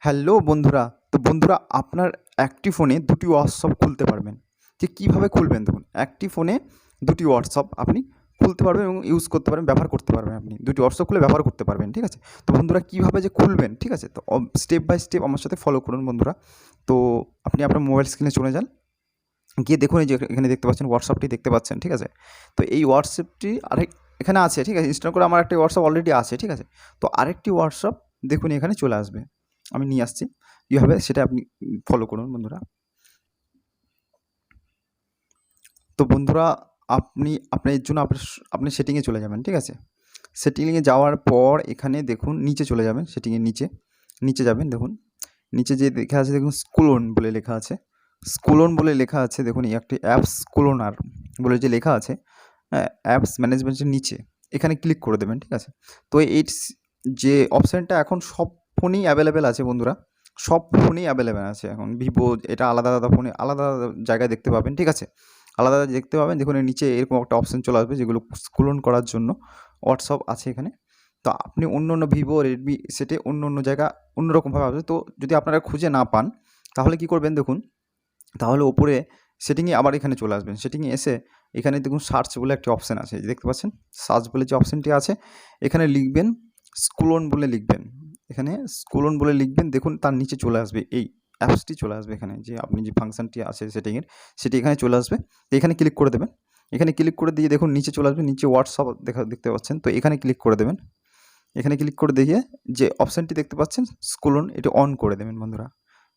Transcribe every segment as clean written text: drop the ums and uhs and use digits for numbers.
Hello বন্ধুরা। তো বন্ধুরা, আপনার একটি ফোনে দুটি হোয়াটসঅ্যাপ খুলতে পারবেন। যে কীভাবে খুলবেন দেখুন, একটি ফোনে দুটি হোয়াটসঅ্যাপ আপনি খুলতে পারবেন এবং ইউজ করতে পারবেন, ব্যবহার করতে পারবেন। আপনি দুটি হোয়াটসঅ্যাপ খুলে ব্যবহার করতে পারবেন, ঠিক আছে? তো বন্ধুরা, কীভাবে যে খুলবেন, ঠিক আছে? তো স্টেপ বাই স্টেপ আমার সাথে ফলো করুন বন্ধুরা। তো আপনি আপনার মোবাইল স্ক্রিনে চলে যান, গিয়ে দেখুন এই যে এখানে দেখতে পাচ্ছেন হোয়াটসঅ্যাপটি দেখতে পাচ্ছেন, ঠিক আছে? তো এই হোয়াটসঅ্যাপটি এখানে আছে, ঠিক আছে? ইনস্টল করে আমার একটা হোয়াটসঅ্যাপ অলরেডি আছে, ঠিক আছে? তো আরেকটি হোয়াটসঅ্যাপ দেখুন এখানে চলে আসবে। আমি নিয়ে আসছি। কীভাবে সেটা আপনি ফলো করুন বন্ধুরা। তো বন্ধুরা, আপনার এর জন্য আপনি সেটিংয়ে চলে যাবেন, ঠিক আছে? সেটিংয়ে যাওয়ার পর এখানে দেখুন নিচে চলে যাবেন, সেটিংয়ের নিচে যাবেন। দেখুন নিচে যে লেখা আছে, দেখুন স্ক্রোল বলে লেখা আছে। স্ক্রোল বলে লেখা আছে, দেখুন এই একটি অ্যাপস ক্লোনার বলে যে লেখা আছে, হ্যাঁ, অ্যাপস ম্যানেজমেন্টের নিচে এখানে ক্লিক করে দেবেন, ঠিক আছে? তো এই যে অপশানটা এখন সব ফোনেই অ্যাভেলেবেল আছে বন্ধুরা। সব ফোনেই অ্যাভেলেবেল আছে এখন। ভিভো এটা আলাদা আলাদা ফোনে আলাদা আলাদা জায়গায় দেখতে পাবেন, ঠিক আছে? আলাদা আলাদা দেখতে পাবেন। দেখুন এর নিচে এরকম একটা অপশান চলে আসবে, যেগুলো স্ক্রোল করার জন্য হোয়াটসঅ্যাপ আছে এখানে। তো আপনি অন্য ভিভো, রেডমি সেটে অন্য জায়গা অন্যরকমভাবে আসবে। তো যদি আপনারা খুঁজে না পান, তাহলে কী করবেন দেখুন, তাহলে ওপরে সেটিংয়ে আবার এখানে চলে আসবেন। সেটিংয়ে এসে এখানে দেখুন সার্চ বলে একটি অপশান আছে, দেখতে পাচ্ছেন? সার্চ বলে যে অপশানটি আছে, এখানে লিখবেন স্ক্রোল বলে লিখবেন। এখানে স্ক্রোল বলে লিখবেন, দেখুন তার নিচে চলে আসবে এই অ্যাপসটি চলে আসবে এখানে, যে আপনি যে ফাংশনটি আছে সেটিংয়ের, সেটি এখানে চলে আসবে। তো এখানে ক্লিক করে দেবেন। এখানে ক্লিক করে দিয়ে দেখুন নিচে চলে আসবে, নিচে হোয়াটসঅ্যাপ দেখতে পাচ্ছেন। তো এখানে ক্লিক করে দেবেন। এখানে ক্লিক করে দিয়ে যে অপশানটি দেখতে পাচ্ছেন স্ক্রোল, এটি অন করে দেবেন বন্ধুরা।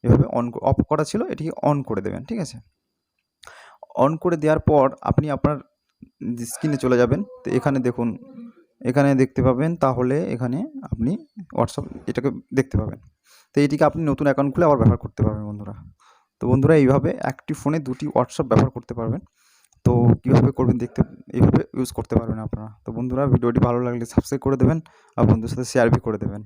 এভাবে অফ করা ছিল, এটিকে অন করে দেবেন, ঠিক আছে? অন করে দেওয়ার পর আপনি আপনার স্ক্রিনে চলে যাবেন। তো এখানে দেখুন, এখানে দেখতে পাবেন, তাহলে এখানে আপনি হোয়াটসঅ্যাপ এটাকে দেখতে পাবেন। তো এটিকে আপনি নতুন অ্যাকাউন্ট খুলে আবার ব্যবহার করতে পারবেন বন্ধুরা। তো বন্ধুরা, এইভাবে একটি ফোনে দুটি হোয়াটসঅ্যাপ ব্যবহার করতে পারবেন। তো কীভাবে করবেন এইভাবে ইউজ করতে পারবেন আপনারা। তো বন্ধুরা, ভিডিওটি ভালো লাগলে সাবস্ক্রাইব করে দেবেন আর বন্ধুদের সাথে শেয়ার করে দেবেন।